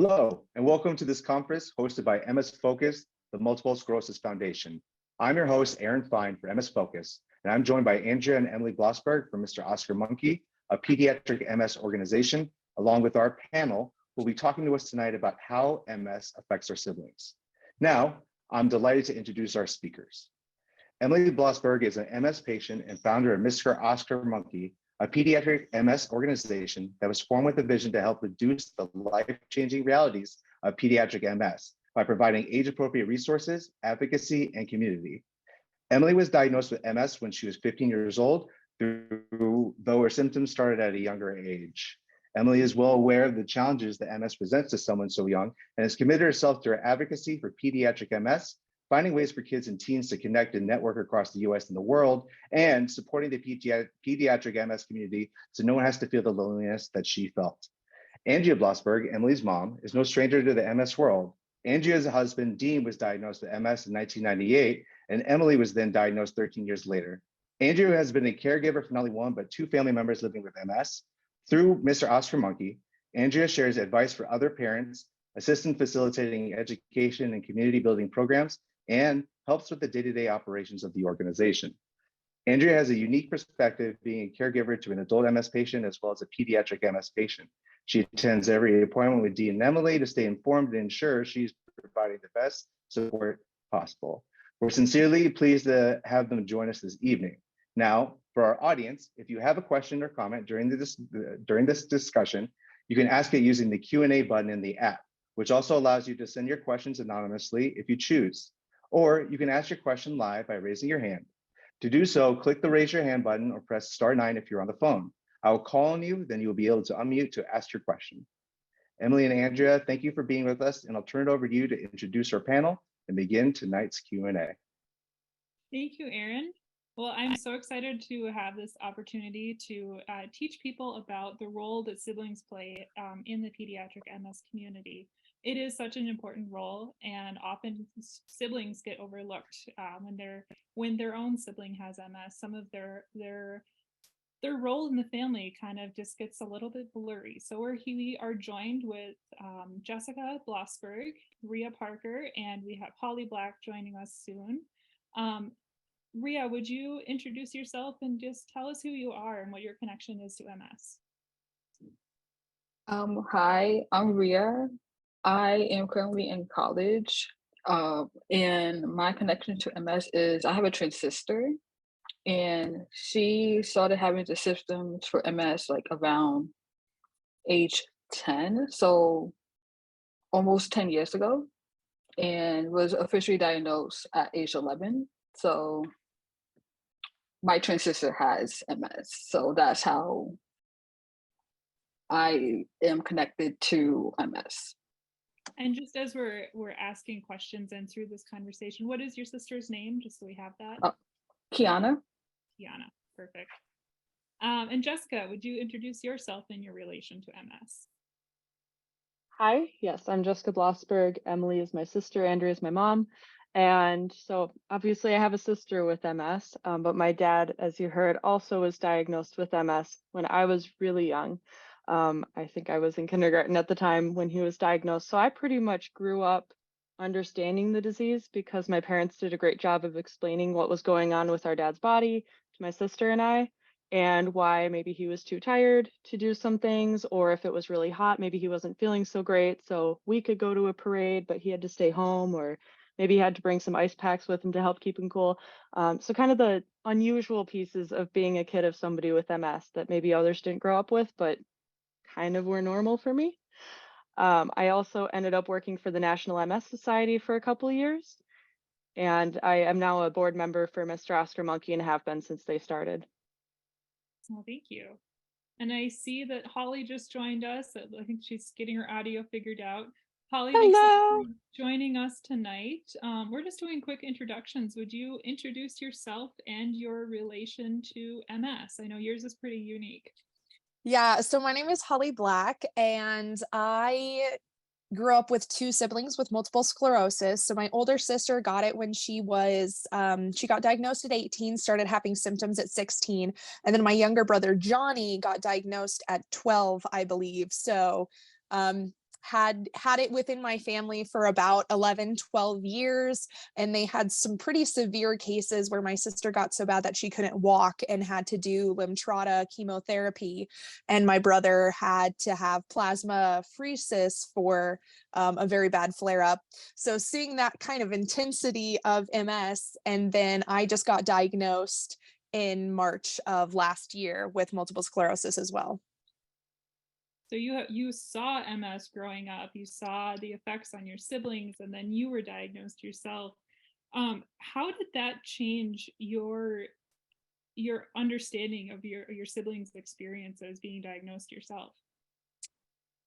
Hello, and welcome to this conference hosted by MS Focus, the Multiple Sclerosis Foundation. I'm your host, Aaron Fine for MS Focus, and I'm joined by Andrea and Emily Blossberg from Mr. Oscar Monkey, a pediatric MS organization, along with our panel, who will be talking to us tonight about how MS affects our siblings. Now, I'm delighted to introduce our speakers. Emily Blossberg is an MS patient and founder of Mr. Oscar Monkey, a pediatric MS organization that was formed with a vision to help reduce the life-changing realities of pediatric MS by providing age-appropriate resources, advocacy, and community. Emily was diagnosed with MS when she was 15 years old, though her symptoms started at a younger age. Emily is well aware of the challenges that MS presents to someone so young and has committed herself to her advocacy for pediatric MS, finding ways for kids and teens to connect and network across the US and the world, and supporting the pediatric MS community so no one has to feel the loneliness that she felt. Andrea Blossberg, Emily's mom, is no stranger to the MS world. Andrea's husband, Dean, was diagnosed with MS in 1998, and Emily was then diagnosed 13 years later. Andrea has been a caregiver for not only one, but two family members living with MS. Through Mr. Oscar Monkey, Andrea shares advice for other parents, assists in facilitating education and community building programs, and helps with the day-to-day operations of the organization. Andrea has a unique perspective being a caregiver to an adult MS patient as well as a pediatric MS patient. She attends every appointment with Dean and Emily to stay informed and ensure she's providing the best support possible. We're sincerely pleased to have them join us this evening. Now, for our audience, if you have a question or comment during this discussion, you can ask it using the Q&A button in the app, which also allows you to send your questions anonymously if you choose. Or you can ask your question live by raising your hand. To do so, click the raise your hand button or press *9 if you're on the phone. I will call on you, then you'll be able to unmute to ask your question. Emily and Andrea, thank you for being with us, and I'll turn it over to you to introduce our panel and begin tonight's Q&A. Thank you, Aaron. Well, I'm so excited to have this opportunity to teach people about the role that siblings play in the pediatric MS community. It is such an important role, and often siblings get overlooked when their own sibling has MS. Some of their role in the family kind of just gets a little bit blurry. So we are joined with Jessica Blossberg, Rhea Parker, and we have Holly Black joining us soon. Rhea, would you introduce yourself and just tell us who you are and what your connection is to MS? Hi, I'm Rhea. I am currently in college, and my connection to MS is I have a twin sister, and she started having the symptoms for MS like around age 10, so almost 10 years ago, and was officially diagnosed at age 11. So my twin sister has MS, so that's how I am connected to MS. And just as we're asking questions and through this conversation, what is your sister's name, just so we have that? Kiana. Kiana, perfect. And Jessica, would you introduce yourself and your relation to MS? Hi, yes, I'm Jessica Blossberg. Emily is my sister, Andrea is my mom. And so obviously I have a sister with MS, but my dad, as you heard, also was diagnosed with MS when I was really young. I think I was in kindergarten at the time when he was diagnosed. So I pretty much grew up understanding the disease because my parents did a great job of explaining what was going on with our dad's body to my sister and I, and why maybe he was too tired to do some things, or if it was really hot, maybe he wasn't feeling so great. So we could go to a parade, but he had to stay home, or maybe he had to bring some ice packs with him to help keep him cool. So kind of the unusual pieces of being a kid of somebody with MS that maybe others didn't grow up with, but kind of were normal for me. I also ended up working for the National MS Society for a couple of years, and I am now a board member for Mr. Oscar Monkey and have been since they started. Well, thank you. And I see that Holly just joined us. I think she's getting her audio figured out. Holly, thanks for joining us tonight. We're just doing quick introductions. Would you introduce yourself and your relation to MS? I know yours is pretty unique. Yeah, so my name is Holly Black, and I grew up with two siblings with multiple sclerosis. So my older sister got it when she got diagnosed at 18, started having symptoms at 16. And then my younger brother, Johnny, got diagnosed at 12, I believe. So had it within my family for about 11, 12 years. And they had some pretty severe cases where my sister got so bad that she couldn't walk and had to do Limtrada chemotherapy. And my brother had to have plasmapheresis for a very bad flare up. So seeing that kind of intensity of MS, and then I just got diagnosed in March of last year with multiple sclerosis as well. So you saw MS growing up, you saw the effects on your siblings, and then you were diagnosed yourself. How did that change your understanding of your siblings' experiences being diagnosed yourself?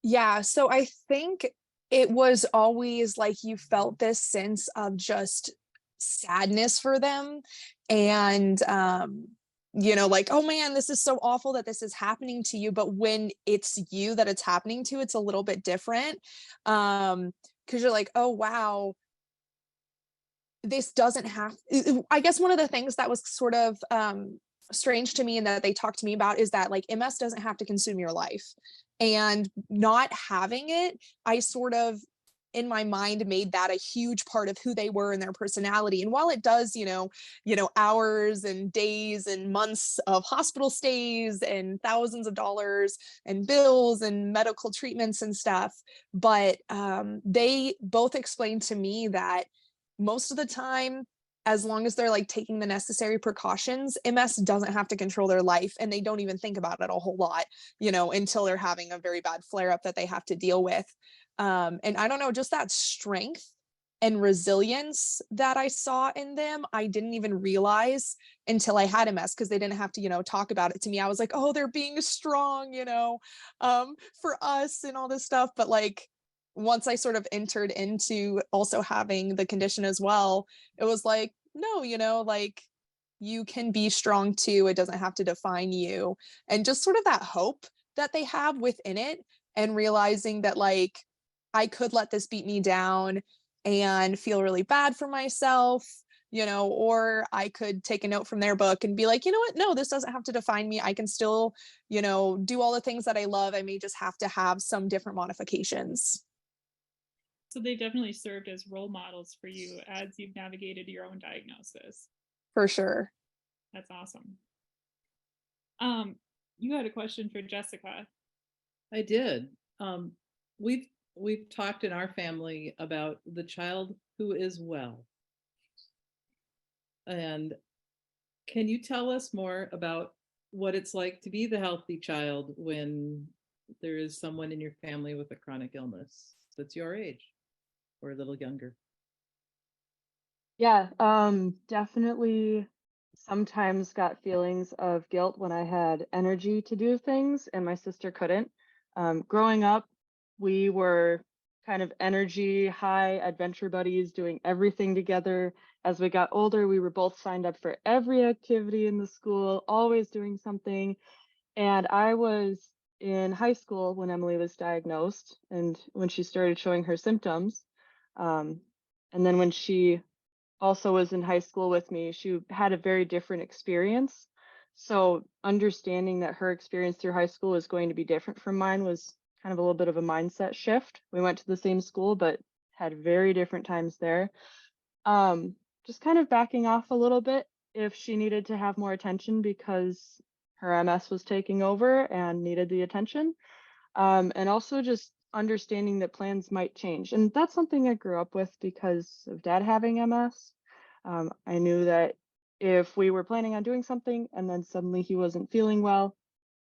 Yeah, so I think it was always like you felt this sense of just sadness for them. And like, oh man, this is so awful that this is happening to you. But when it's you that it's happening to, it's a little bit different. Because you're like, oh wow, this doesn't have. I guess one of the things that was sort of strange to me and that they talked to me about is that like MS doesn't have to consume your life. And not having it, I sort of in my mind made that a huge part of who they were and their personality. And while it does, hours and days and months of hospital stays and thousands of dollars and bills and medical treatments and stuff, but they both explained to me that most of the time, as long as they're like taking the necessary precautions, MS doesn't have to control their life, and they don't even think about it a whole lot, until they're having a very bad flare up that they have to deal with. And I don't know, just that strength and resilience that I saw in them, I didn't even realize until I had MS, because they didn't have to, talk about it to me. I was like, oh, they're being strong, for us and all this stuff. But like, once I sort of entered into also having the condition as well, it was like, no, like you can be strong too. It doesn't have to define you. And just sort of that hope that they have within it, and realizing that like I could let this beat me down and feel really bad for myself, or I could take a note from their book and be like, you know what? No, this doesn't have to define me. I can still, do all the things that I love. I may just have to have some different modifications. So they definitely served as role models for you as you've navigated your own diagnosis. For sure. That's awesome. You had a question for Jessica. I did. We've talked in our family about the child who is well. And can you tell us more about what it's like to be the healthy child when there is someone in your family with a chronic illness that's your age or a little younger? Yeah, definitely sometimes got feelings of guilt when I had energy to do things and my sister couldn't. Growing up, we were kind of energy high adventure buddies doing everything together. As we got older, we were both signed up for every activity in the school, always doing something. And I was in high school when Emily was diagnosed and when she started showing her symptoms. And then when she also was in high school with me, she had a very different experience. So understanding that her experience through high school was going to be different from mine was kind of a little bit of a mindset shift. We went to the same school, but had very different times there. Just kind of backing off a little bit if she needed to have more attention because her MS was taking over and needed the attention. And also just understanding that plans might change. And that's something I grew up with because of dad having MS. I knew that if we were planning on doing something and then suddenly he wasn't feeling well,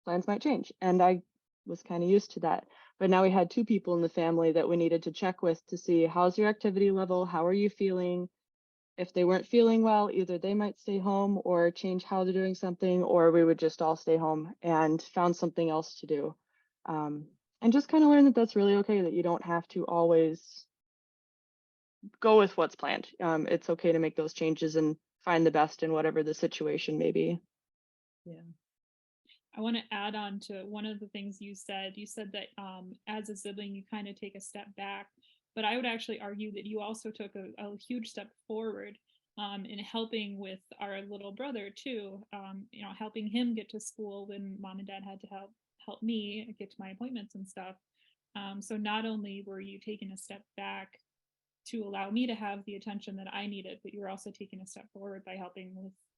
plans might change. And I was kind of used to that. But now we had two people in the family that we needed to check with to see how's your activity level? How are you feeling? If they weren't feeling well, either they might stay home or change how they're doing something, or we would just all stay home and found something else to do. And just kind of learn that that's really okay, that you don't have to always go with what's planned. It's okay to make those changes and find the best in whatever the situation may be. Yeah. I want to add on to one of the things you said. You said that as a sibling, you kind of take a step back, but I would actually argue that you also took a huge step forward in helping with our little brother too. Helping him get to school when mom and dad had to help me get to my appointments and stuff. So not only were you taking a step back to allow me to have the attention that I needed, but you were also taking a step forward by helping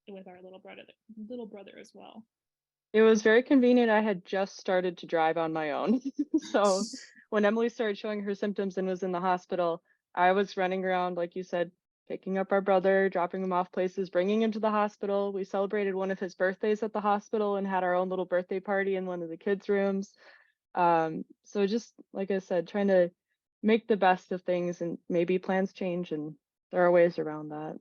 with our little brother as well. It was very convenient. I had just started to drive on my own. So when Emily started showing her symptoms and was in the hospital, I was running around, like you said, picking up our brother, dropping him off places, bringing him to the hospital. We celebrated one of his birthdays at the hospital and had our own little birthday party in one of the kids' rooms. So just like I said, trying to make the best of things, and maybe plans change and there are ways around that.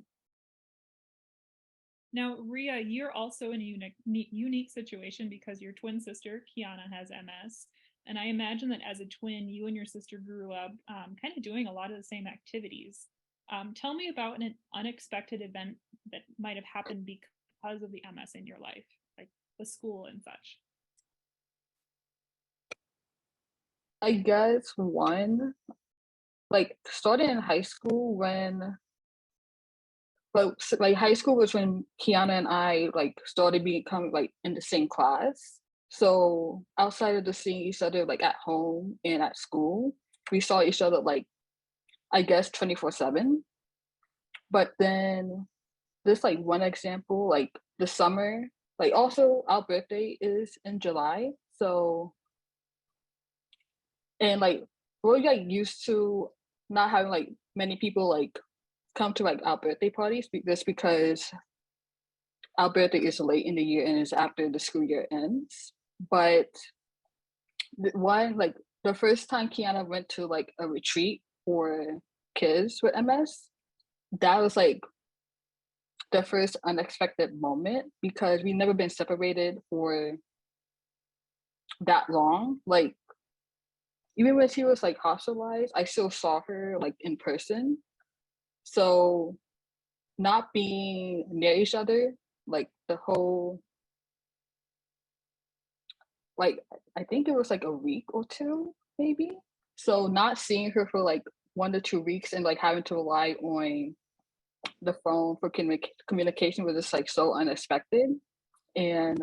Now, Ria, you're also in a unique situation because your twin sister, Kiana, has MS. And I imagine that as a twin, you and your sister grew up kind of doing a lot of the same activities. Tell me about an unexpected event that might have happened because of the MS in your life, like the school and such. I guess one, like starting in high school when, like high school was when Kiana and I like started becoming like in the same class. So outside of the seeing each other like at home and at school, we saw each other like I guess 24/7. But then this like one example, like the summer, like also our birthday is in July. So and like we're like used to not having like many people like come to like our birthday parties just because our birthday is late in the year and it's after the school year ends. But one like the first time Kiana went to like a retreat for kids with MS, that was like the first unexpected moment because we've never been separated for that long. Like even when she was like hospitalized, I still saw her like in person. So not being near each other, like the whole, like I think it was like a week or two, maybe. So not seeing her for like 1 to 2 weeks and like having to rely on the phone for communication was just like so unexpected. And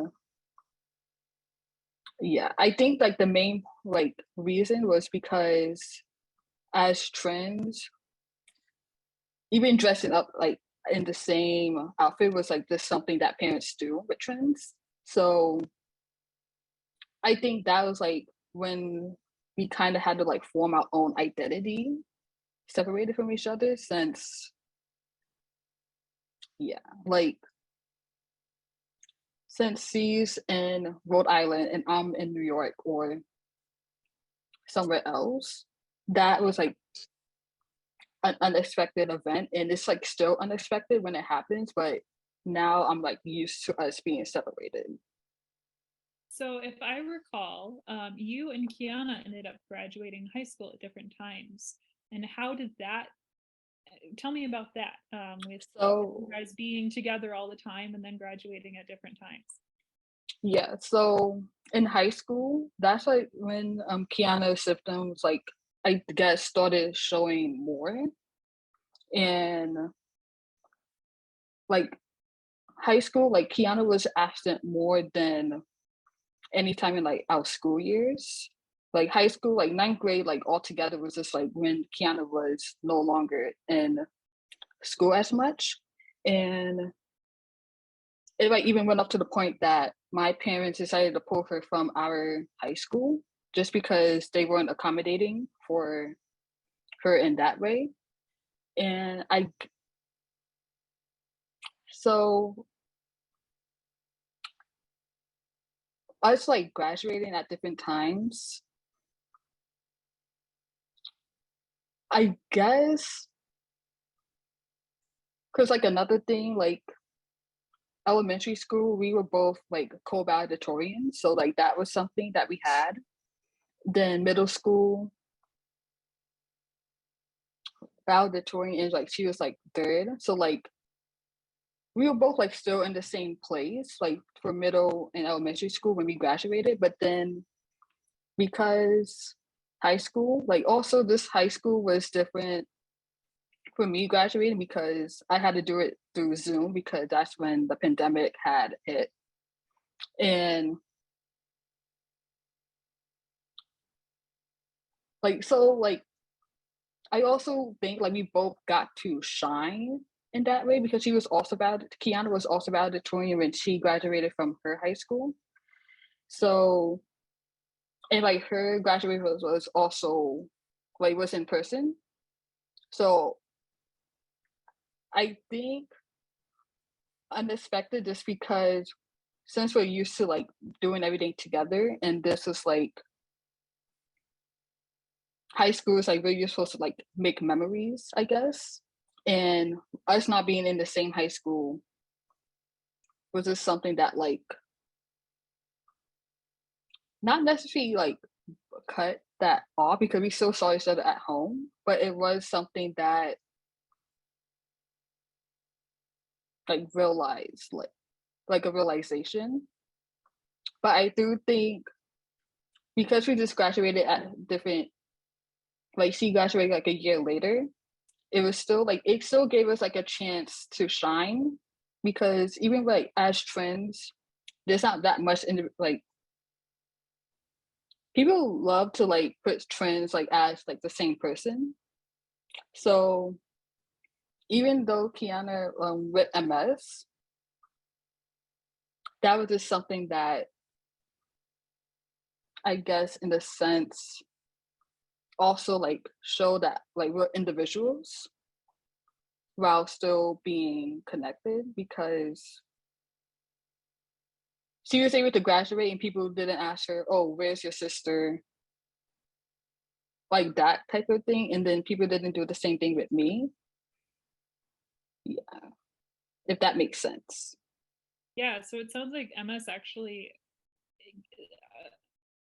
yeah, I think like the main like reason was because as trends, even dressing up like in the same outfit was like just something that parents do with trends. So I think that was like when we kind of had to like form our own identity separated from each other since yeah, like since she's in Rhode Island and I'm in New York or somewhere else, that was like an unexpected event and it's like still unexpected when it happens, but now I'm like used to us being separated. So if I recall, you and Kiana ended up graduating high school at different times. And how did that, tell me about that, with So you guys being together all the time and then graduating at different times. yeah, so in high school, that's like when Kiana's symptoms like I guess started showing more. And like high school, like Kiana was absent more than any time in like our school years. Like high school, like ninth grade, like altogether was just like when Kiana was no longer in school as much. And it like even went up to the point that my parents decided to pull her from our high school just because they weren't accommodating for her in that way. And so us like graduating at different times, I guess, because like another thing, like elementary school, we were both like co-valedictorians. So like that was something that we had. Then middle school, valedictorian is like she was like third. So like we were both like still in the same place, like for middle and elementary school when we graduated. But then because high school, like also this high school was different for me graduating because I had to do it through Zoom because that's when the pandemic had hit. And like, so like I also think like we both got to shine in that way because she was also Kiana was also valedictorian when she graduated from her high school. So, and like her graduation was also like was in person. So I think unexpected just because since we're used to like doing everything together and this is like high school is like where you're supposed to like make memories, I guess. And us not being in the same high school was just something that like not necessarily like cut that off because we still saw each other at home, but it was something that like realized like a realization. But I do think because we just graduated at different like she graduated like a year later, it was still like it still gave us like a chance to shine because even like as friends, there's not that much in the like people love to like put trends like as like the same person. So even though Kiana with MS, that was just something that I guess in a sense also like show that like we're individuals while still being connected because she was able to graduate and people didn't ask her, oh, where's your sister? Like that type of thing. And then people didn't do the same thing with me. Yeah, if that makes sense. Yeah, so it sounds like MS actually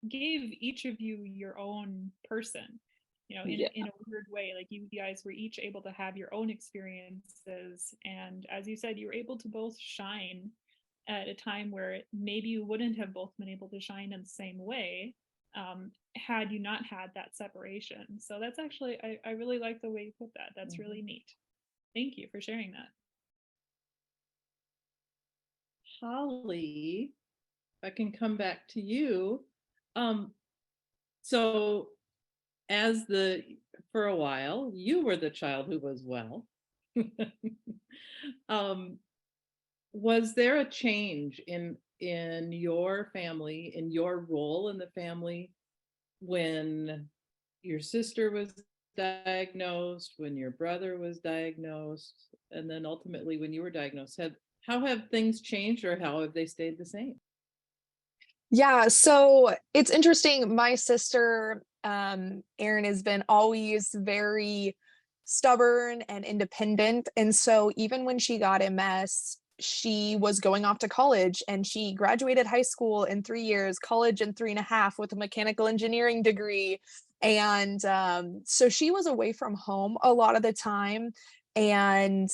gave each of you your own person, you know, Yeah. in a weird way. Like you guys were each able to have your own experiences. And as you said, you were able to both shine at a time where maybe you wouldn't have both been able to shine in the same way had you not had that separation. So that's actually, I really like the way you put that. That's really neat. Thank you for sharing that. Holly, if I can come back to you. So as for a while, you were the child who was well. um, was there a change in your family, in your role in the family when your sister was diagnosed, when your brother was diagnosed, and then ultimately when you were diagnosed? How have things changed or how have they stayed the same? Yeah, so it's interesting. My sister, Erin, has been always very stubborn and independent. And so even when she got MS, she was going off to college and she graduated high school in 3 years, college in 3.5 with a mechanical engineering degree. And so she was away from home a lot of the time. And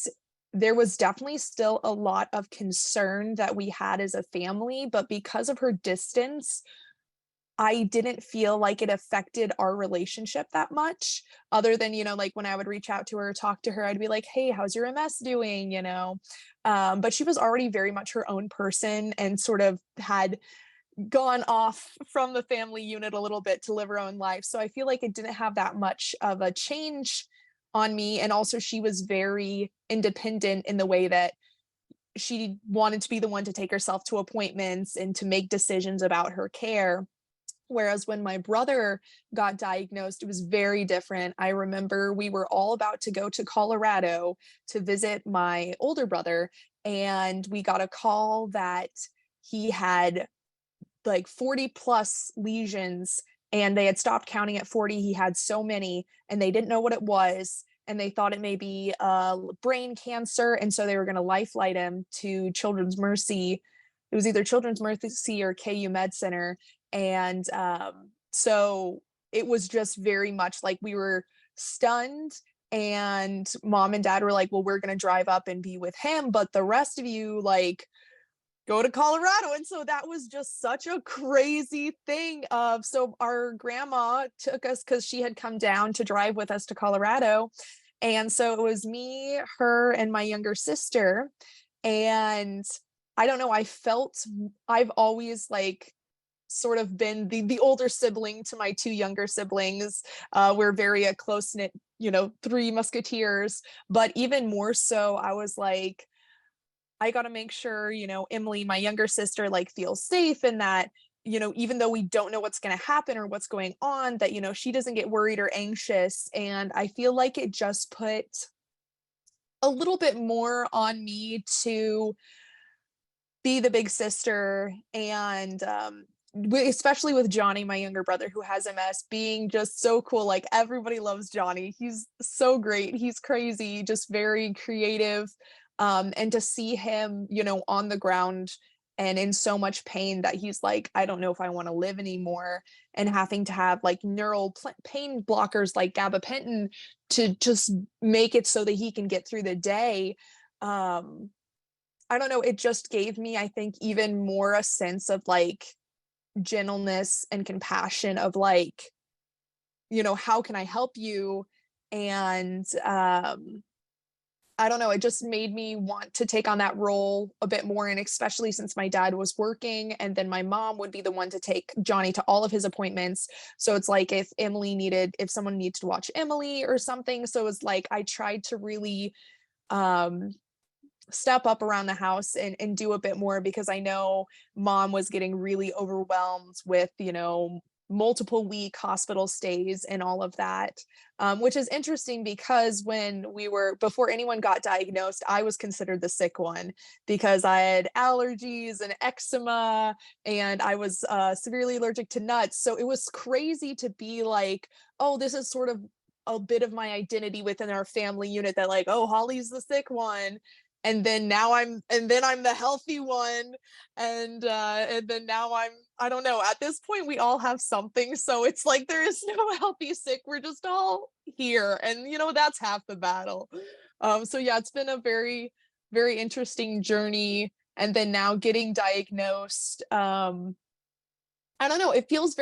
there was definitely still a lot of concern that we had as a family, but because of her distance, I didn't feel like it affected our relationship that much, other than, like when I would reach out to her, talk to her, I'd be like, hey, how's your MS doing? But she was already very much her own person and sort of had gone off from the family unit a little bit to live her own life. So I feel like it didn't have that much of a change on me. And also, she was very independent in the way that she wanted to be the one to take herself to appointments and to make decisions about her care. Whereas when my brother got diagnosed, it was very different. I remember we were all about to go to Colorado to visit my older brother, and we got a call that he had like 40 plus lesions and they had stopped counting at 40. He had so many and they didn't know what it was. And they thought it may be brain cancer. And so they were going to lifeline him to Children's Mercy. It was either Children's Mercy or KU Med Center. And so it was just very much like we were stunned. And mom and dad were like, well, we're going to drive up and be with him. But the rest of you, like, go to Colorado. And so that was just such a crazy thing so our grandma took us because she had come down to drive with us to Colorado. And so it was me, her, and my younger sister. And I don't know, I've always like sort of been the older sibling to my two younger siblings. We're very a close knit, you know, three musketeers. But even more so, I was like, I got to make sure, you know, Emily, my younger sister, like feels safe, and that, you know, even though we don't know what's going to happen or what's going on, that, you know, she doesn't get worried or anxious. And I feel like it just put a little bit more on me to be the big sister. And especially with Johnny, my younger brother who has MS, being just so cool. Like everybody loves Johnny. He's so great. He's crazy, just very creative. And to see him, you know, on the ground and in so much pain that he's like, I don't know if I want to live anymore, and having to have like pain blockers like gabapentin to just make it so that he can get through the day. I don't know, it just gave me, I think, even more a sense of like gentleness and compassion of like, you know, how can I help you? And I don't know, it just made me want to take on that role a bit more. And especially since my dad was working, and then my mom would be the one to take Johnny to all of his appointments. So it's like if someone needs to watch Emily or something. So it's like I tried to really um step up around the house and do a bit more, because I know mom was getting really overwhelmed with, you know, multiple week hospital stays and all of that, which is interesting because before anyone got diagnosed, I was considered the sick one because I had allergies and eczema, and I was severely allergic to nuts. So it was crazy to be like, oh, this is sort of a bit of my identity within our family unit, that like, oh, Holly's the sick one, and then I'm the healthy one, and then now I don't know, at this point we all have something, so it's like there is no healthy sick, we're just all here, and you know, that's half the battle. So yeah, it's been a very, very interesting journey. And then now getting diagnosed, I don't know, it feels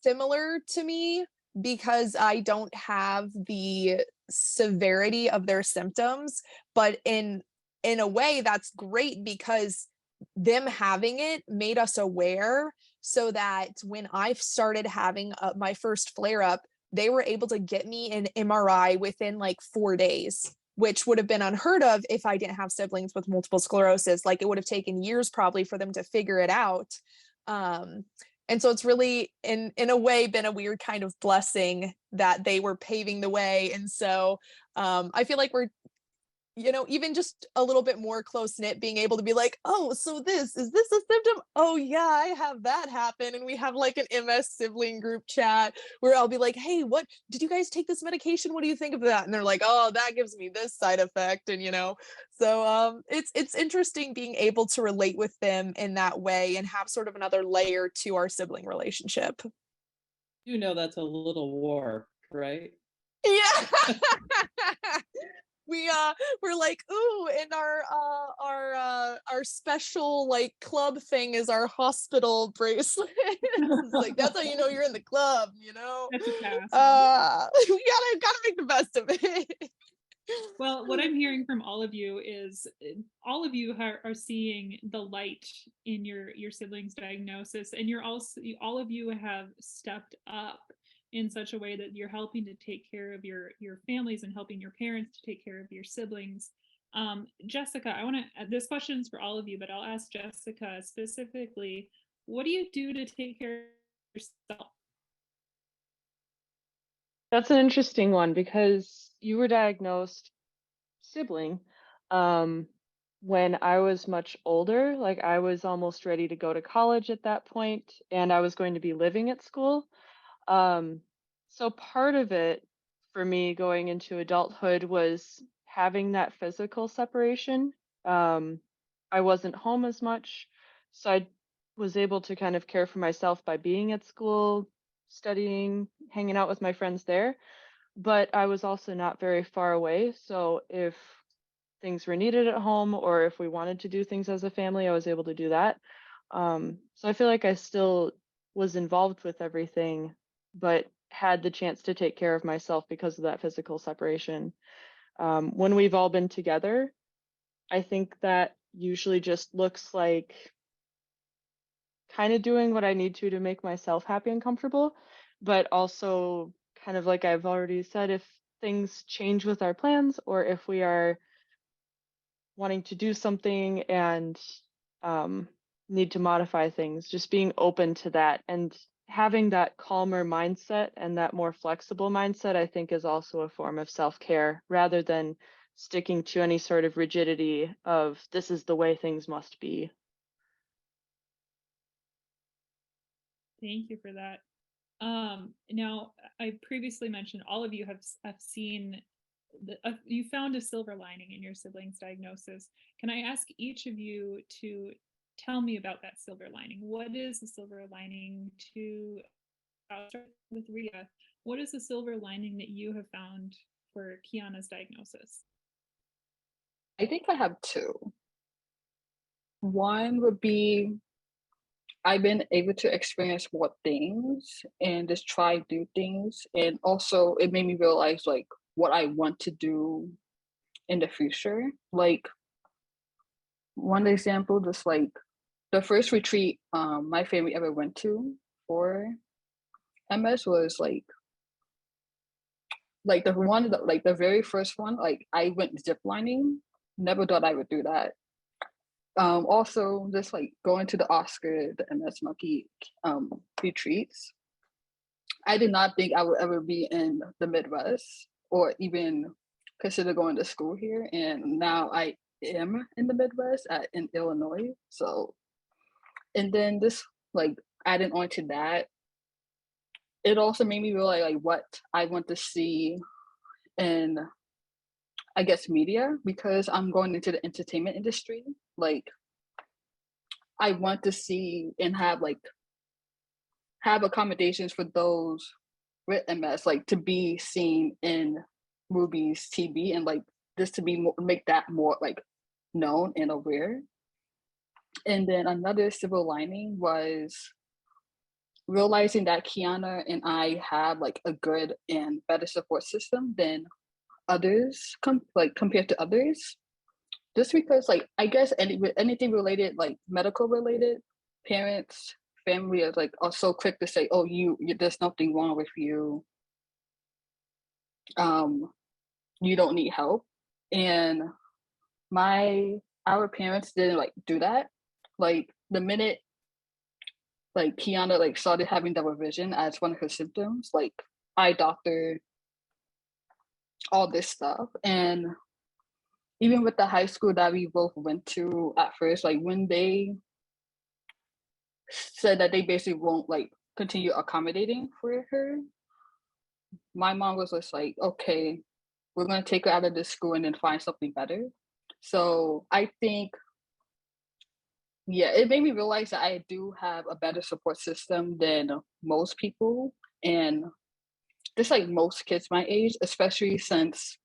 similar to me, because I don't have the severity of their symptoms, but in a way that's great, because them having it made us aware, so that when I started having my first flare up, they were able to get me an MRI within like 4 days, which would have been unheard of if I didn't have siblings with multiple sclerosis. Like it would have taken years probably for them to figure it out. um and so it's really in a way been a weird kind of blessing that they were paving the way. And so I feel like we're, you know, even just a little bit more close knit, being able to be like, oh, so this is this a symptom? Oh yeah, I have that happen. And we have like an MS sibling group chat where I'll be like, hey, what did you guys take this medication? What do you think of that? And they're like, oh, that gives me this side effect. And you know, so it's interesting being able to relate with them in that way and have sort of another layer to our sibling relationship. You know, that's a little warped, right? Yeah. we we're like, ooh, and our special like club thing is our hospital bracelet. It's like that's how you know you're in the club, you know. That's a pass. We gotta make the best of it. Well, what I'm hearing from all of you is all of you are seeing the light in your siblings' diagnosis, and all of you have stepped up in such a way that you're helping to take care of your families and helping your parents to take care of your siblings. Jessica, this question is for all of you, but I'll ask Jessica specifically, what do you do to take care of yourself? That's an interesting one because you were diagnosed sibling when I was much older. Like I was almost ready to go to college at that point, and I was going to be living at school. So part of it for me going into adulthood was having that physical separation. I wasn't home as much, so I was able to kind of care for myself by being at school, studying, hanging out with my friends there. But I was also not very far away, so if things were needed at home or if we wanted to do things as a family, I was able to do that. So I feel like I still was involved with everything, but had the chance to take care of myself because of that physical separation. When we've all been together, I think that usually just looks like kind of doing what I need to make myself happy and comfortable, but also kind of like I've already said, if things change with our plans or if we are wanting to do something and need to modify things, just being open to that and having that calmer mindset and that more flexible mindset, I think is also a form of self-care rather than sticking to any sort of rigidity of this is the way things must be. Thank you for that. Now, I previously mentioned all of you have seen, you found a silver lining in your sibling's diagnosis. Can I ask each of you to tell me about that silver lining? What is the silver lining to, I'll start with Ria. What is the silver lining that you have found for Kiana's diagnosis? I think I have two. One would be I've been able to experience more things and just try new things. And also it made me realize like what I want to do in the future. Like one example, just like the first retreat my family ever went to for MS was like the one like the very first one, like I went ziplining. Never thought I would do that. Also just like going to the Oscar, the MS Monkey retreats. I did not think I would ever be in the Midwest or even consider going to school here. And now I am in the Midwest in Illinois. So, and then this like adding on to that, it also made me realize like what I want to see in, I guess, media, because I'm going into the entertainment industry. Like I want to see and have accommodations for those with MS, like to be seen in movies, TV, and like this to be more, make that more like known and aware. And then another silver lining was realizing that Kiana and I have like a good and better support system than others, compared to others. Just because, like, I guess anything related, like medical related, parents, family are so quick to say, "Oh, you there's nothing wrong with you. Um, you don't need help." And our parents didn't like do that. Like the minute like Kiana like started having double vision as one of her symptoms, like eye doctor, all this stuff, and even with the high school that we both went to at first, like when they said that they basically won't like continue accommodating for her, my mom was just like, okay, we're gonna take her out of this school and then find something better. So I think, yeah, it made me realize that I do have a better support system than most people, and just like most kids my age, especially since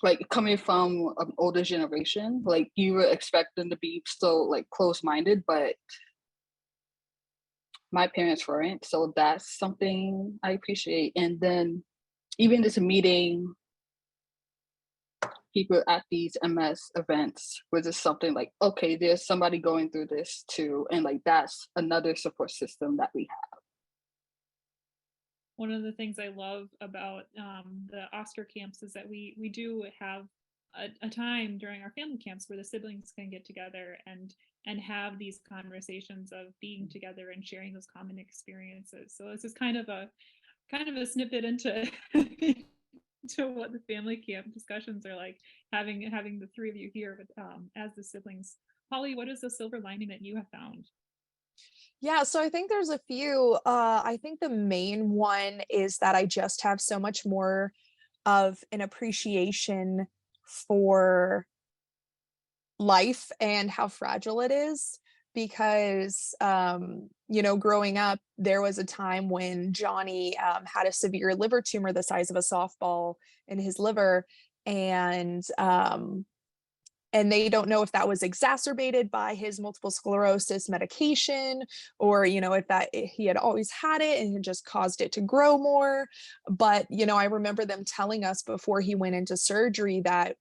like coming from an older generation, like you were expecting to be so like close-minded, but my parents weren't. So that's something I appreciate. And then even just meeting people at these MS events was just something like, okay, there's somebody going through this too. And like that's another support system that we have. One of the things I love about the Oscar camps is that we do have a time during our family camps where the siblings can get together and have these conversations of being together and sharing those common experiences. So this is kind of a snippet into to what the family camp discussions are like, having the three of you here with as the siblings. Holly, what is the silver lining that you have found? Yeah, so I think there's a few. I think the main one is that I just have so much more of an appreciation for life and how fragile it is. Because, growing up, there was a time when Johnny had a severe liver tumor the size of a softball in his liver. And they don't know if that was exacerbated by his multiple sclerosis medication, or if he had always had it and it just caused it to grow more. But I remember them telling us before he went into surgery that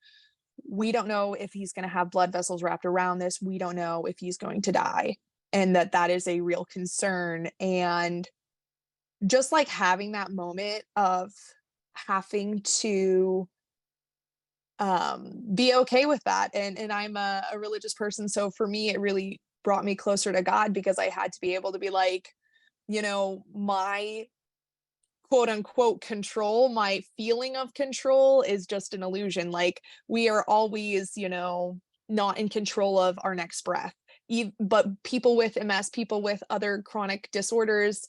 we don't know if he's going to have blood vessels wrapped around this. We don't know if he's going to die, and that is a real concern. And just like having that moment of having to be okay with that. And I'm a religious person, so for me it really brought me closer to God, because I had to be able to be like, my quote unquote control, my feeling of control is just an illusion. Like, we are always, not in control of our next breath. But people with MS, people with other chronic disorders,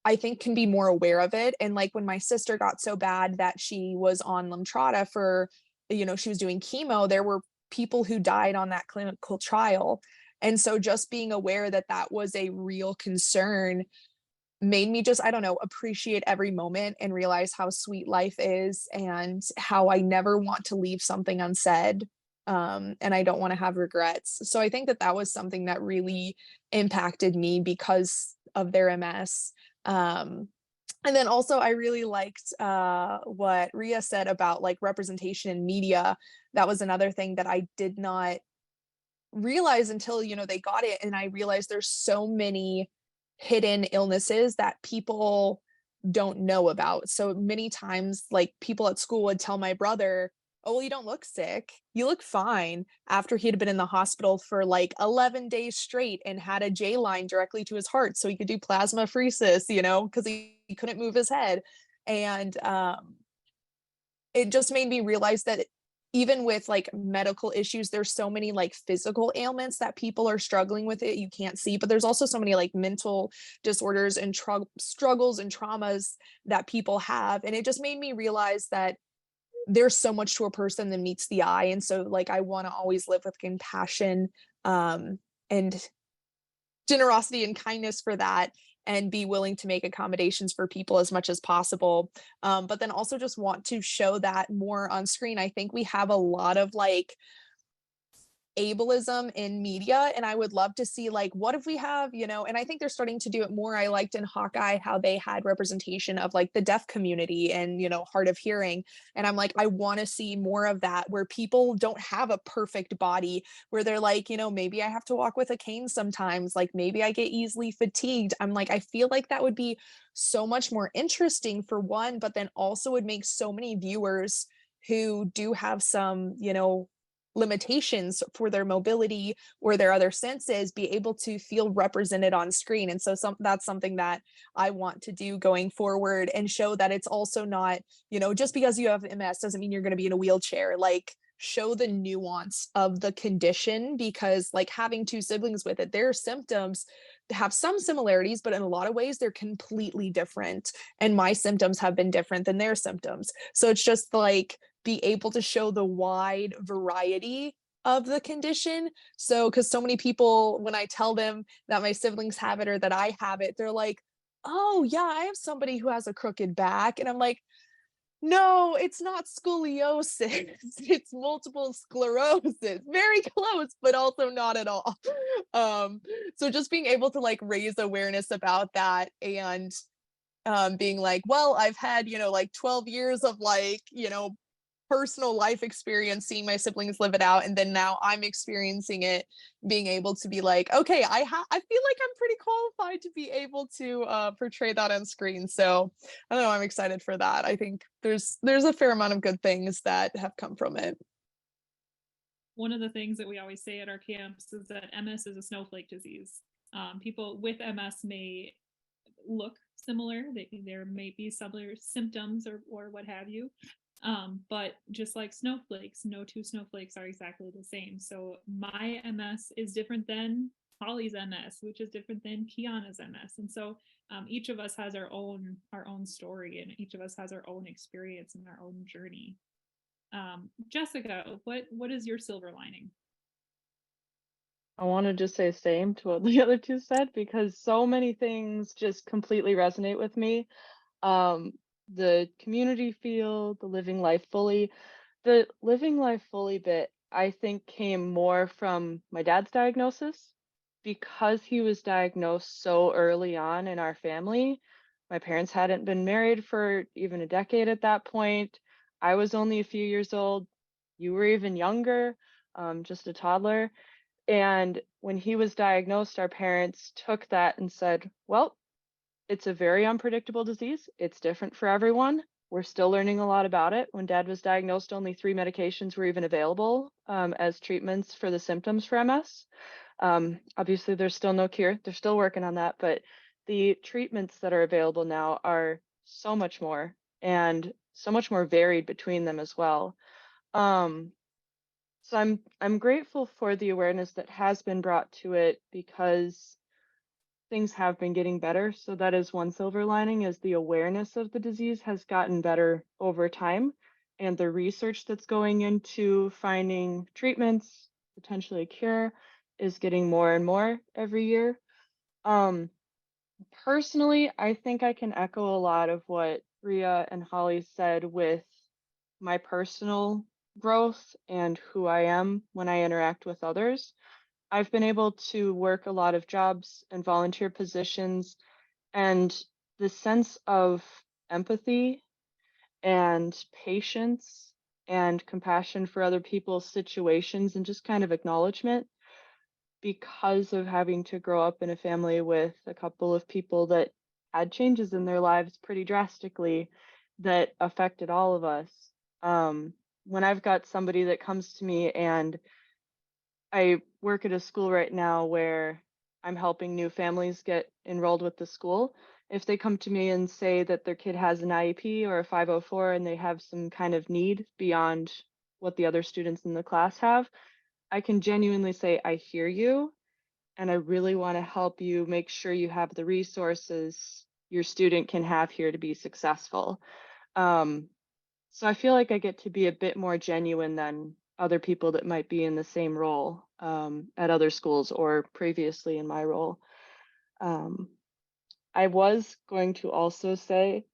I think, can be more aware of it. And like when my sister got so bad that she was on Lemtrada for, she was doing chemo, there were people who died on that clinical trial. And so just being aware that that was a real concern made me just, I don't know, appreciate every moment and realize how sweet life is and how I never want to leave something unsaid. And I don't want to have regrets. So I think that that was something that really impacted me because of their MS. And then also I really liked what Ria said about like representation in media. That was another thing that I did not realize until, they got it. And I realized there's so many hidden illnesses that people don't know about. So many times, like, people at school would tell my brother, "Oh, well, you don't look sick. You look fine," after he had been in the hospital for like 11 days straight and had a J line directly to his heart so he could do plasmapheresis, because he couldn't move his head. And it just made me realize that even with like medical issues, there's so many like physical ailments that people are struggling with it you can't see, but there's also so many like mental disorders and struggles and traumas that people have. And it just made me realize that there's so much to a person that meets the eye. And so like I want to always live with compassion and generosity and kindness for that, and be willing to make accommodations for people as much as possible. But then also just want to show that more on screen. I think we have a lot of like ableism in media, and I would love to see like, what if we have, and I think they're starting to do it more. I liked in Hawkeye how they had representation of like the deaf community and hard of hearing, and I'm like, I want to see more of that, where people don't have a perfect body, where they're like, maybe I have to walk with a cane sometimes, like maybe I get easily fatigued. I'm like, I feel like that would be so much more interesting, for one, but then also would make so many viewers who do have some limitations for their mobility or their other senses be able to feel represented on screen. And so that's something that I want to do going forward, and show that it's also not, just because you have MS doesn't mean you're going to be in a wheelchair. Like, show the nuance of the condition, because like having two siblings with it, their symptoms have some similarities, but in a lot of ways they're completely different. And my symptoms have been different than their symptoms. So it's just like, be able to show the wide variety of the condition. So, because so many people, when I tell them that my siblings have it or that I have it, they're like, "Oh yeah, I have somebody who has a crooked back." And I'm like, "No, it's not scoliosis. It's multiple sclerosis." Very close, but also not at all. So just being able to like raise awareness about that, and being like, well, I've had, like 12 years of like, personal life experience seeing my siblings live it out, and then now I'm experiencing it, being able to be like, okay, I feel like I'm pretty qualified to be able to portray that on screen. So I don't know, I'm excited for that. I think there's a fair amount of good things that have come from it. One of the things that we always say at our camps is that MS is a snowflake disease. People with MS may look similar. There may be similar symptoms or what have you. But just like snowflakes, no two snowflakes are exactly the same. So my MS is different than Holly's MS, which is different than Kiana's MS. And so each of us has our own story, and each of us has our own experience and our own journey. Jessica, what is your silver lining? I want to just say same to what the other two said, because so many things just completely resonate with me. The community feel, the living life fully. The living life fully bit, I think, came more from my dad's diagnosis, because he was diagnosed so early on in our family. My parents hadn't been married for even a decade at that point. I was only a few years old. you were even younger, just a toddler. And when he was diagnosed, our parents took that and said, well, it's a very unpredictable disease. It's different for everyone. We're still learning a lot about it. When Dad was diagnosed, only 3 medications were even available as treatments for the symptoms for MS. Obviously, there's still no cure. They're still working on that, but the treatments that are available now are so much more and so much more varied between them as well. So I'm grateful for the awareness that has been brought to it because things have been getting better. So that is one silver lining, is the awareness of the disease has gotten better over time, and the research that's going into finding treatments, potentially a cure, is getting more and more every year. Personally, I think I can echo a lot of what Ria and Holly said with my personal growth and who I am when I interact with others. I've been able to work a lot of jobs and volunteer positions, and the sense of empathy and patience and compassion for other people's situations and just kind of acknowledgement, because of having to grow up in a family with a couple of people that had changes in their lives pretty drastically that affected all of us. When I've got somebody that comes to me, and I work at a school right now where I'm helping new families get enrolled with the school. If they come to me and say that their kid has an IEP or a 504 and they have some kind of need beyond what the other students in the class have, I can genuinely say, I hear you, and I really want to help you make sure you have the resources your student can have here to be successful. So I feel like I get to be a bit more genuine than other people that might be in the same role at other schools or previously in my role. I was going to also say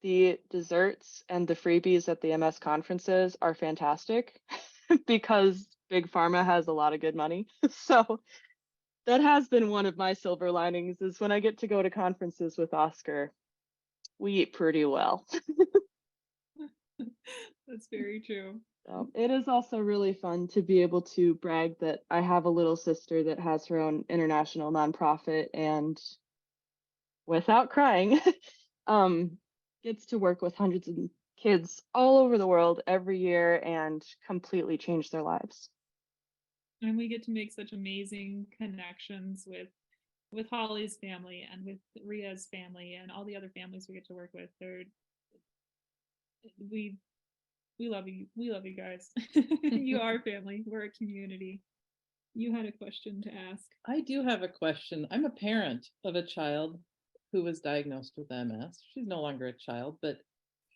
the desserts and the freebies at the MS conferences are fantastic because Big Pharma has a lot of good money. So that has been one of my silver linings, is when I get to go to conferences with Oscar, we eat pretty well. That's very true. It is also really fun to be able to brag that I have a little sister that has her own international nonprofit and, without crying, gets to work with hundreds of kids all over the world every year and completely change their lives. And we get to make such amazing connections with Holly's family and with Ria's family and all the other families we get to work with. We love you. We love you guys. You are family. We're a community. You had a question to ask. I do have a question. I'm a parent of a child who was diagnosed with MS. She's no longer a child, but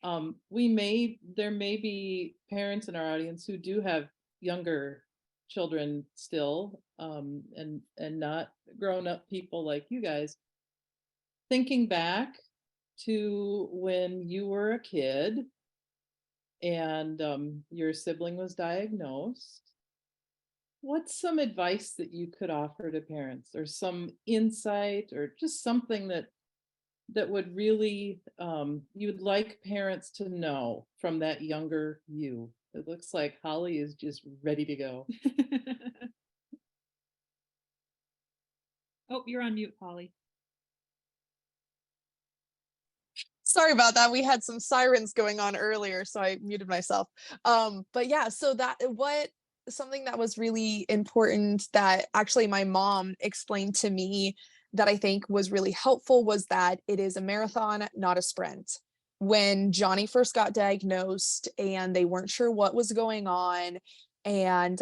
there may be parents in our audience who do have younger children still, and not grown up people like you guys. Thinking back to when you were a kid and your sibling was diagnosed, what's some advice that you could offer to parents, or some insight, or just something that would really you would like parents to know from that younger you? It looks like Holly is just ready to go. Oh, you're on mute, Holly. Sorry about that. We had some sirens going on earlier, so I muted myself. But yeah, so something that was really important that actually my mom explained to me that I think was really helpful was that it is a marathon, not a sprint. When Johnny first got diagnosed and they weren't sure what was going on, and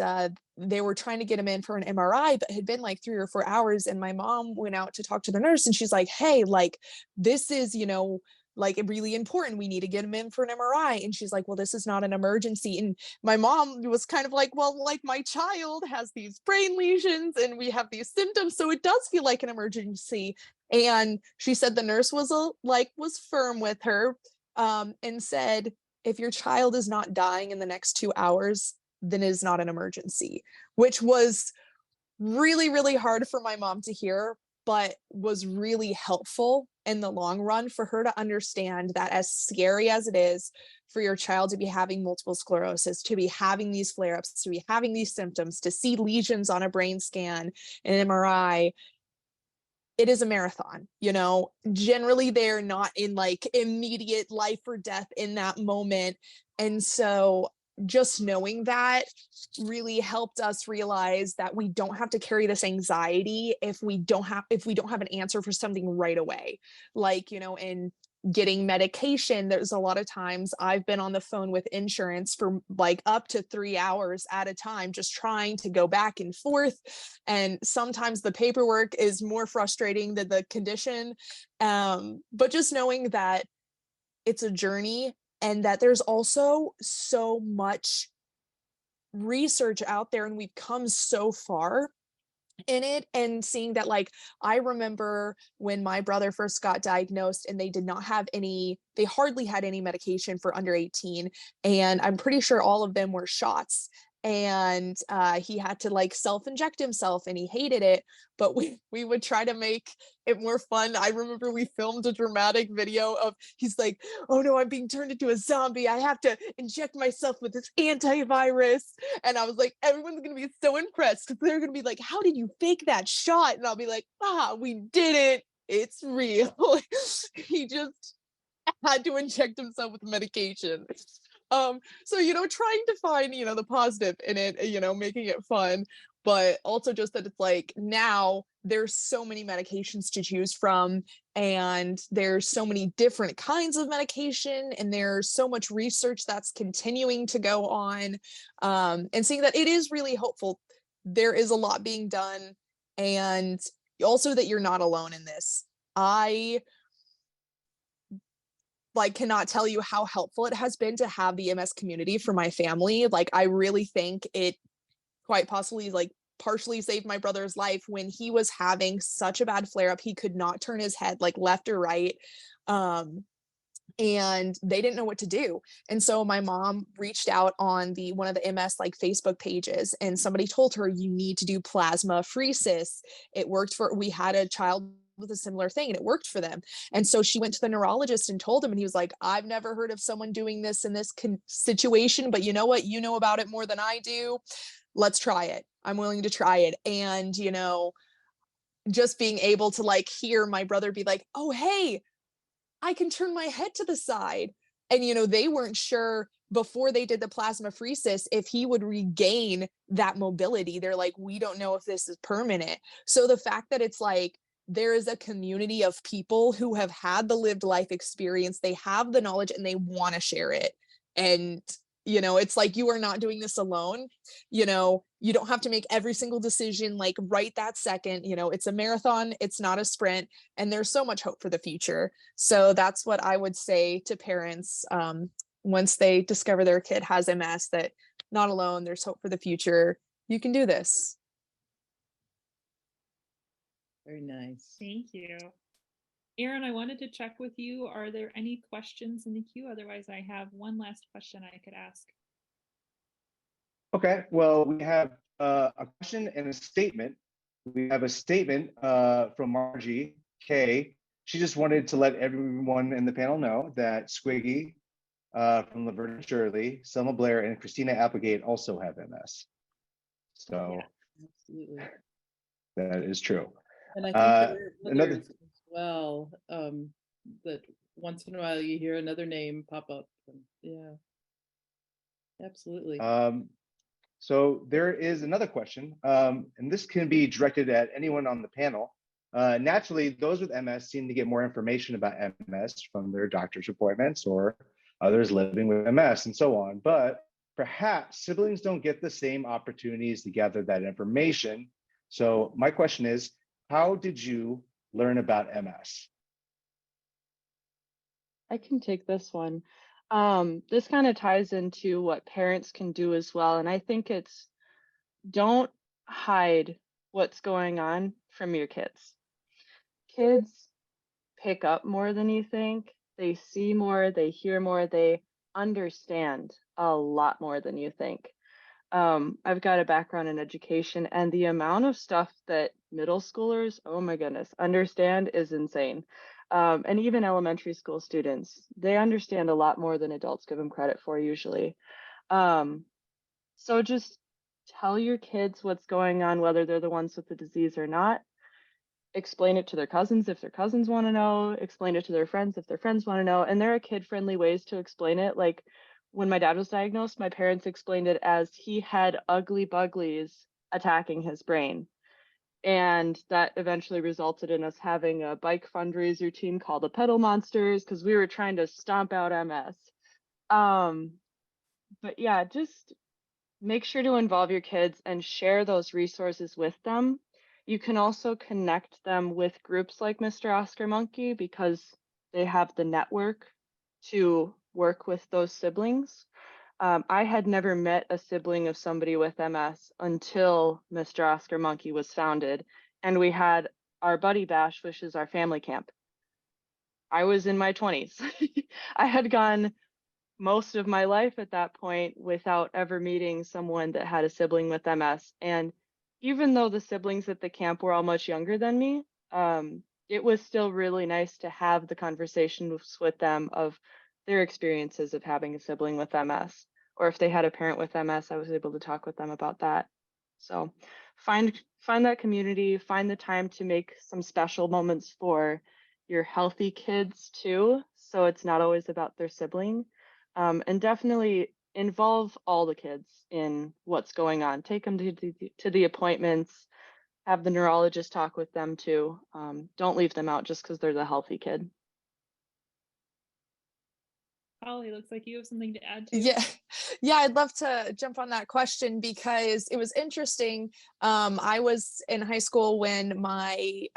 they were trying to get him in for an MRI, but it had been like 3 or 4 hours, and my mom went out to talk to the nurse, and she's like, hey, like, this is, like really important. We need to get him in for an MRI. And she's like, well, this is not an emergency. And my mom was kind of like, well, like my child has these brain lesions and we have these symptoms, so it does feel like an emergency. And she said the nurse was firm with her, and said, if your child is not dying in the next 2 hours, then it is not an emergency, which was really, really hard for my mom to hear. but was really helpful in the long run for her to understand that, as scary as it is for your child to be having multiple sclerosis, to be having these flare-ups, to be having these symptoms, to see lesions on a brain scan, an MRI, it is a marathon. Generally they're not in like immediate life or death in that moment. And so just knowing that really helped us realize that we don't have to carry this anxiety if we don't have an answer for something right away. Like, in getting medication, there's a lot of times I've been on the phone with insurance for like up to 3 hours at a time, just trying to go back and forth. And sometimes the paperwork is more frustrating than the condition. But just knowing that it's a journey, and that there's also so much research out there, and we've come so far in it, and seeing that, like, I remember when my brother first got diagnosed and they hardly had any medication for under 18, and I'm pretty sure all of them were shots. And he had to like self-inject himself, and he hated it, but we would try to make it more fun. I remember we filmed a dramatic video of, he's like, oh no, I'm being turned into a zombie, I have to inject myself with this antivirus. And I was like, everyone's gonna be so impressed, because they're gonna be like, how did you fake that shot? And I'll be like, we did it, it's real. He just had to inject himself with medication. So trying to find the positive in it, making it fun, but also just that it's like, now there's so many medications to choose from, and there's so many different kinds of medication, and there's so much research that's continuing to go on, and seeing that it is really hopeful. There is a lot being done, and also that you're not alone in this. I cannot tell you how helpful it has been to have the MS community for my family. Like, I really think it quite possibly partially saved my brother's life when he was having such a bad flare up. He could not turn his head like left or right. And they didn't know what to do. And so my mom reached out on one of the MS Facebook pages, and somebody told her, you need to do plasmapheresis. We had a child with a similar thing, and it worked for them. And so she went to the neurologist and told him, and he was like, I've never heard of someone doing this in this situation, but you know what? You know about it more than I do. Let's try it. I'm willing to try it. And, just being able to hear my brother be like, oh, hey, I can turn my head to the side. And, they weren't sure before they did the plasmapheresis if he would regain that mobility. They're like, we don't know if this is permanent. So the fact that it's like, there is a community of people who have had the lived life experience, they have the knowledge, and they want to share it. And, it's like, you are not doing this alone. You don't have to make every single decision right that second. It's a marathon, it's not a sprint, and there's so much hope for the future. So that's what I would say to parents, once they discover their kid has MS, that not alone, there's hope for the future. You can do this. Very nice. Thank you. Aaron, I wanted to check with you. Are there any questions in the queue? Otherwise, I have one last question I could ask. Okay, well, we have a question and a statement. We have a statement from Margie K. She just wanted to let everyone in the panel know that Squiggy from Laverne and Shirley, Selma Blair, and Christina Applegate also have MS. So Yeah, absolutely. that is true. And I think there are another- others as well, that once in a while you hear another name pop up. Yeah, absolutely. So there is another question, and this can be directed at anyone on the panel. Naturally, those with MS seem to get more information about MS from their doctor's appointments or others living with MS and so on. But perhaps siblings don't get the same opportunities to gather that information. So my question is, how did you learn about MS? I can take this one. This kind of ties into what parents can do as well. And I think it's, don't hide what's going on from your kids. Kids pick up more than you think. They see more, they hear more, they understand a lot more than you think. I've got a background in education, and the amount of stuff that middle schoolers, oh my goodness, understand is insane. And even elementary school students, they understand a lot more than adults give them credit for usually. So just tell your kids what's going on, whether they're the ones with the disease or not. Explain it to their cousins if their cousins want to know, explain it to their friends if their friends want to know. And there are kid-friendly ways to explain it. Like when my dad was diagnosed, my parents explained it as he had ugly buglies attacking his brain. And that eventually resulted in us having a bike fundraiser team called the Pedal Monsters because we were trying to stomp out MS. But yeah, just make sure to involve your kids and share those resources with them. You can also connect them with groups like Mr. Oscar Monkey because they have the network to work with those siblings. I had never met a sibling of somebody with MS until Mr. Oscar Monkey was founded, and we had our Buddy Bash, which is our family camp. I was in my 20s. I had gone most of my life at that point without ever meeting someone that had a sibling with MS. And even though the siblings at the camp were all much younger than me, it was still really nice to have the conversations with them of their experiences of having a sibling with MS. Or if they had a parent with MS, I was able to talk with them about that. So find that community, find the time to make some special moments for your healthy kids too. So it's not always about their sibling. And definitely involve all the kids in what's going on. Take them to the appointments, have the neurologist talk with them too. Don't leave them out just because they're the healthy kid. Holly, looks like you have something to add to. Yeah, yeah, I'd love to jump on that question because it was interesting. I was in high school when my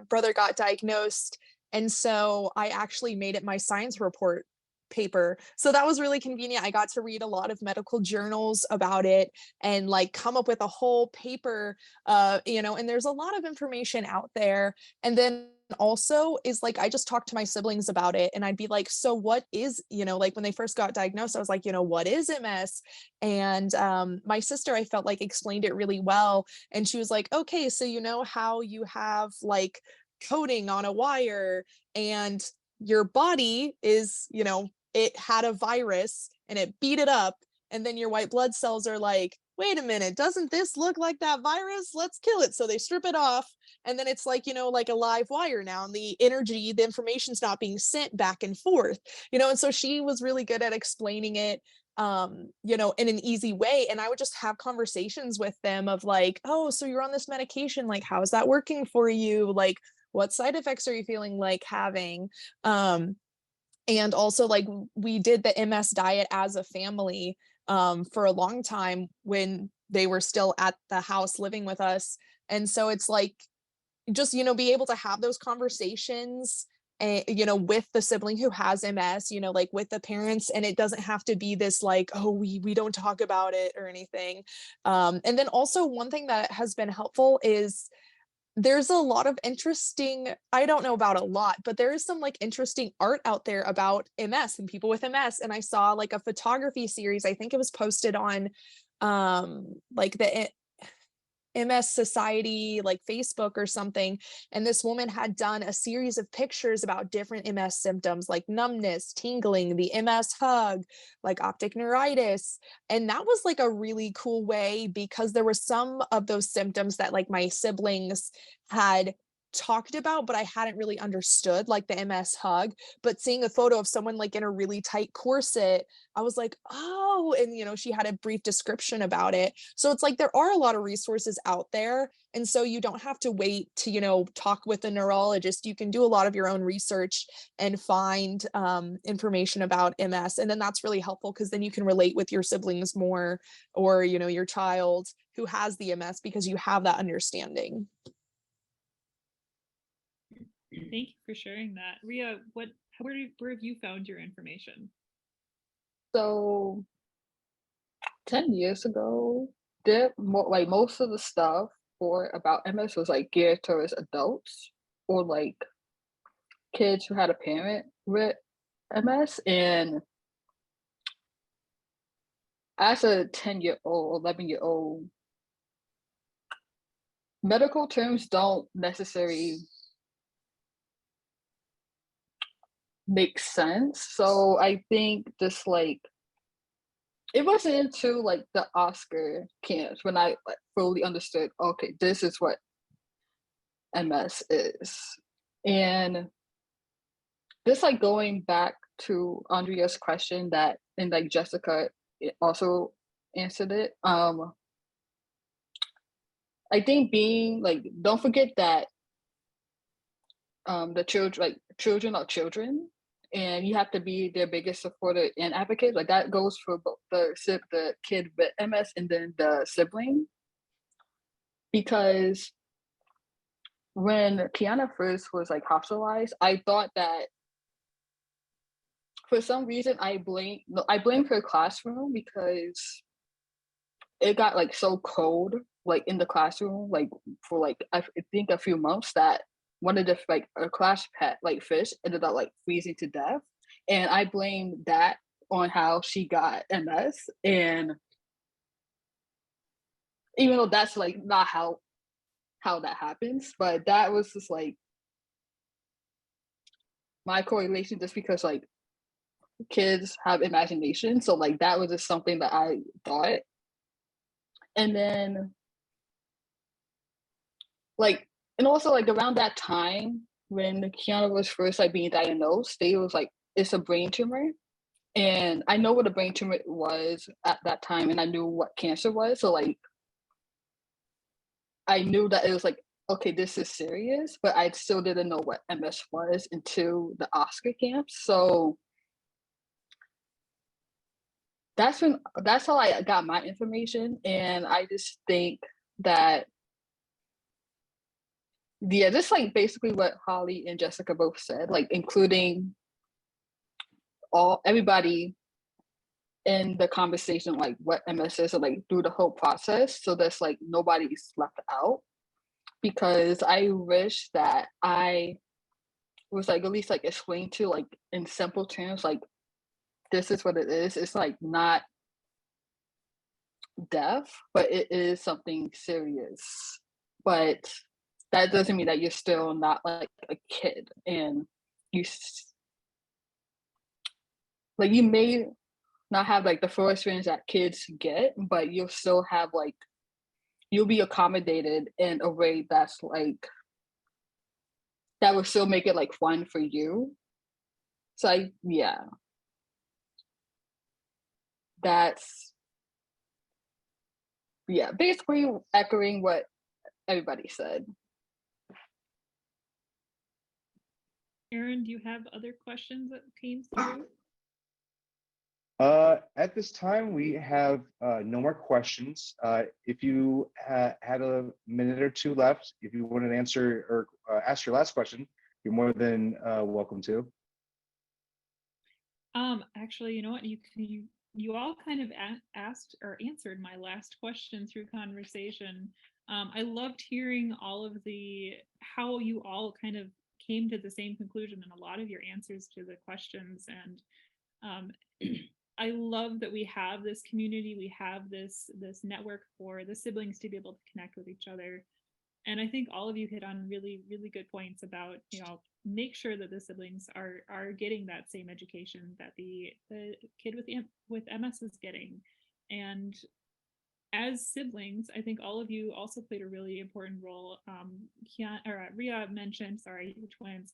brother got diagnosed, and so I actually made it my science report paper. So that was really convenient. I got to read a lot of medical journals about it and like come up with a whole paper, and there's a lot of information out there. And then also is like I just talked to my siblings about it and I'd be like, so what is, like when they first got diagnosed, I was like, what is MS? And my sister, I felt like explained it really well. And she was like, okay, so you know how you have like coating on a wire and your body is, it had a virus and it beat it up. And then your white blood cells are like, wait a minute, doesn't this look like that virus? Let's kill it. So they strip it off. And then it's like, like a live wire now. And the energy, the information's not being sent back and forth, and so she was really good at explaining it, in an easy way. And I would just have conversations with them of like, oh, so you're on this medication. Like, how's that working for you? Like, what side effects are you feeling like having? And also like we did the MS diet as a family for a long time when they were still at the house living with us. And so it's like, just, be able to have those conversations with the sibling who has MS, like with the parents, and it doesn't have to be this like, oh, we don't talk about it or anything. And then also one thing that has been helpful is there's a lot of interesting, I don't know about a lot, but there is some like interesting art out there about MS and people with MS. And I saw like a photography series, I think it was posted on like the MS Society, like Facebook or something. And this woman had done a series of pictures about different MS symptoms like numbness, tingling, the MS hug, like optic neuritis. And that was like a really cool way because there were some of those symptoms that like my siblings had talked about, but I hadn't really understood, like the MS hug. But seeing a photo of someone like in a really tight corset, I was like, oh, and she had a brief description about it. So it's like there are a lot of resources out there. And so you don't have to wait to, talk with a neurologist. You can do a lot of your own research and find information about MS. And then that's really helpful because then you can relate with your siblings more or, your child who has the MS because you have that understanding. Thank you for sharing that. Ria, where have you found your information? So 10 years ago, like most of the stuff about MS was like geared towards adults or like kids who had a parent with MS. And as a 10-year-old, 11-year-old, medical terms don't necessarily make sense. So I think just like it wasn't until like the Oscar camps when I like fully understood, okay, this is what MS is. And this like going back to Andrea's question that and like Jessica also answered it. I think being like don't forget that the children are children and you have to be their biggest supporter and advocate. Like that goes for both the kid with MS and then the sibling. Because when Kiana first was like hospitalized, I thought that for some reason I blamed her classroom because it got like so cold like in the classroom like for like I think a few months that one of the like a class pet like fish ended up like freezing to death, and I blamed that on how she got MS. And even though that's like not how that happens, but that was just like my correlation just because like kids have imagination, so like that was just something that I thought. And then like and also like around that time when Kiana was first like being diagnosed, they was like it's a brain tumor. And I know what a brain tumor was at that time and I knew what cancer was. So like I knew that it was like, okay, this is serious, but I still didn't know what MS was until the Oscar camps. So that's how I got my information. And I just think that yeah, just like basically what Holly and Jessica both said, like including everybody in the conversation, like what MS is, or like through the whole process, so that's like nobody's left out. Because I wish that I was like at least like explained to like in simple terms, like this is what it is. It's like not death, but it is something serious. But that doesn't mean that you're still not like a kid, and you like you may not have like the full experience that kids get, but you'll still have like you'll be accommodated in a way that's like that will still make it like fun for you. So yeah, that's yeah, basically echoing what everybody said. Aaron, do you have other questions that came through? At this time, we have no more questions. If you had a minute or two left, if you wanted to answer or ask your last question, you're more than welcome to. Actually, you know what? You all kind of asked or answered my last question through conversation. I loved hearing all of how you all kind of came to the same conclusion in a lot of your answers to the questions. And I love that we have this community, we have this network for the siblings to be able to connect with each other. And I think all of you hit on really, really good points about, make sure that the siblings are getting that same education that the kid with MS is getting. And as siblings, I think all of you also played a really important role. Ria mentioned, sorry, the twins.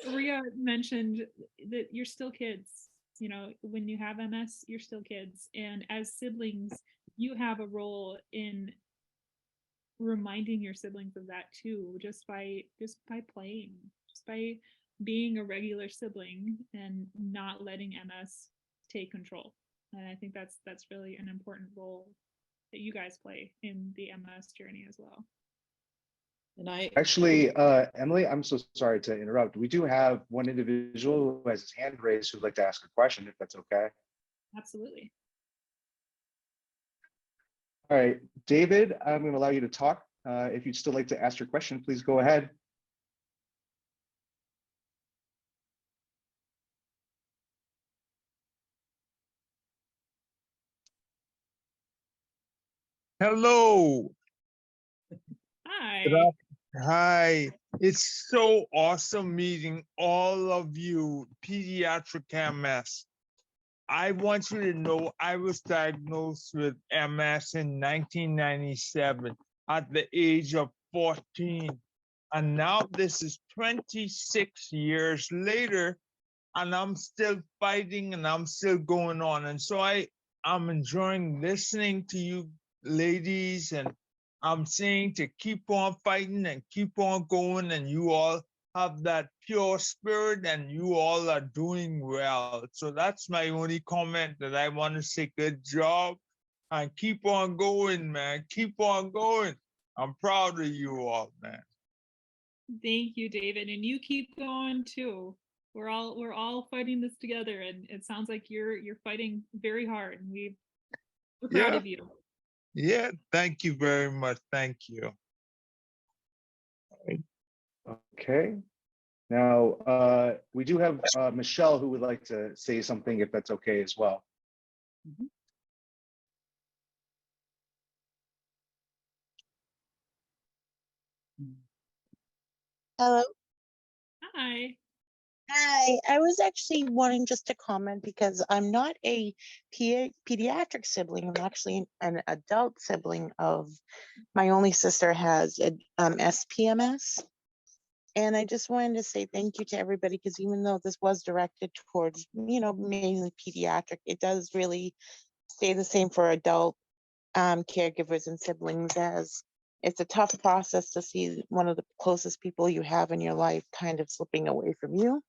Ria mentioned that you're still kids. When you have MS, you're still kids. And as siblings, you have a role in reminding your siblings of that too, just by playing, just by being a regular sibling and not letting MS take control. And I think that's really an important role that you guys play in the MS journey as well. And I Actually, Emily, I'm so sorry to interrupt. We do have one individual who has his hand raised who'd like to ask a question, if that's okay. Absolutely. All right, David, I'm going to allow you to talk. If you'd still like to ask your question, please go ahead. Hello. Hi. Good Hi. It's so awesome meeting all of you, pediatric MS. I want you to know I was diagnosed with MS in 1997 at the age of 14. And now this is 26 years later, and I'm still fighting and I'm still going on. And so I'm enjoying listening to you ladies, and I'm saying to keep on fighting and keep on going, and you all have that pure spirit and you all are doing well. So that's my only comment, that I want to say good job and keep on going, man. Keep on going. I'm proud of you all, man. Thank you, David. And you keep going too. We're all fighting this together, and it sounds like you're fighting very hard. And we're proud Yeah. of you. Yeah, thank you very much. Thank you. Okay. Now, we do have Michelle who would like to say something, if that's okay as well. Hello. Hi. Hi. I was actually wanting just to comment because I'm not a pediatric sibling. I'm actually an adult sibling of my only sister has a SPMS. And I just wanted to say thank you to everybody, because even though this was directed towards, mainly pediatric, it does really stay the same for adult caregivers and siblings, as it's a tough process to see one of the closest people you have in your life kind of slipping away from you.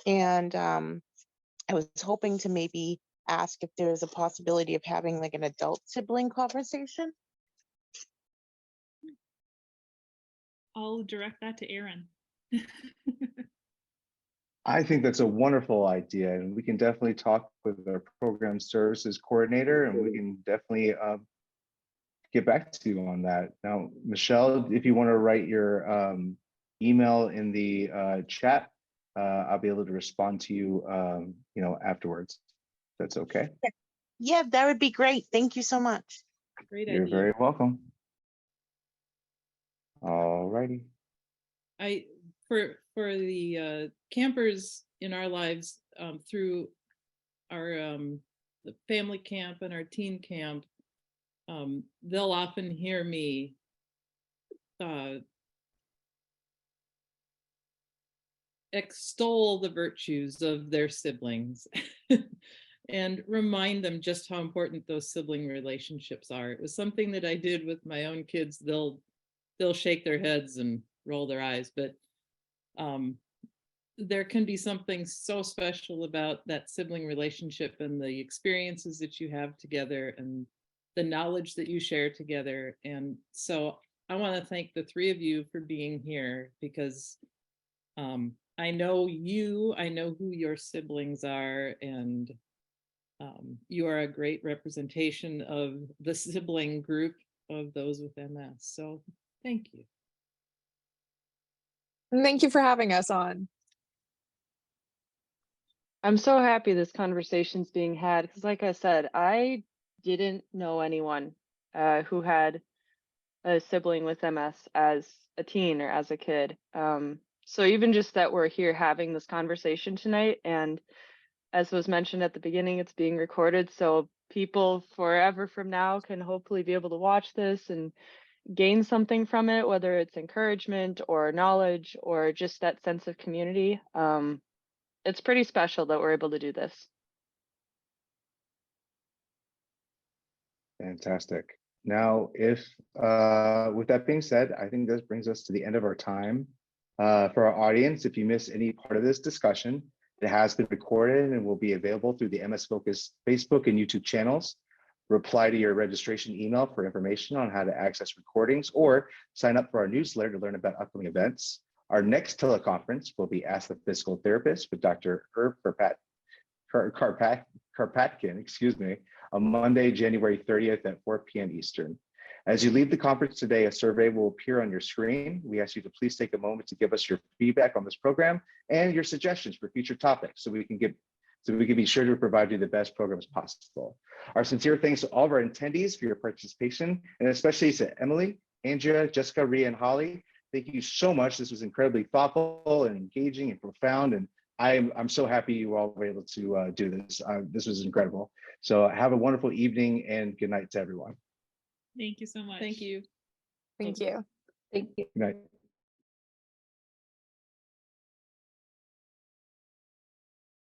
And I was hoping to maybe ask if there's a possibility of having like an adult sibling conversation. I'll direct that to Aaron. I think that's a wonderful idea, and we can definitely talk with our program services coordinator, and we can definitely get back to you on that. Now, Michelle, if you want to write your email in the chat, I'll be able to respond to you, afterwards. That's okay. Yeah, that would be great. Thank you so much. Great You're idea. very welcome. All righty. For the campers in our lives, through our the family camp and our teen camp, they'll often hear me extol the virtues of their siblings and remind them just how important those sibling relationships are. It was something that I did with my own kids. They'll shake their heads and roll their eyes, but there can be something so special about that sibling relationship and the experiences that you have together and the knowledge that you share together. And so I want to thank the three of you for being here, because I know you, I know who your siblings are, and you are a great representation of the sibling group of those with MS. So thank you. Thank you for having us on. I'm so happy this conversation's being had, because like I said, I didn't know anyone who had a sibling with MS as a teen or as a kid. So even just that we're here having this conversation tonight, and as was mentioned at the beginning, it's being recorded, so people forever from now can hopefully be able to watch this and gain something from it, whether it's encouragement or knowledge or just that sense of community. It's pretty special that we're able to do this. Fantastic. Now, with that being said, I think this brings us to the end of our time. For our audience, if you miss any part of this discussion, it has been recorded and will be available through the MS Focus Facebook and YouTube channels. Reply to your registration email for information on how to access recordings, or sign up for our newsletter to learn about upcoming events. Our next teleconference will be Ask the Physical Therapist with Dr. Herb Karpatkin, on Monday, January 30th at 4 p.m. Eastern. As you leave the conference today, a survey will appear on your screen. We ask you to please take a moment to give us your feedback on this program and your suggestions for future topics, so we can get so we can be sure to provide you the best programs possible. Our sincere thanks to all of our attendees for your participation, and especially to Emily, Andrea, Jessica, Rhea, and Holly. Thank you so much. This was incredibly thoughtful and engaging and profound, and I'm so happy you all were able to do this. This was incredible. So have a wonderful evening and good night to everyone. Thank you so much. Thank you. Thank you. Thank you. Good night.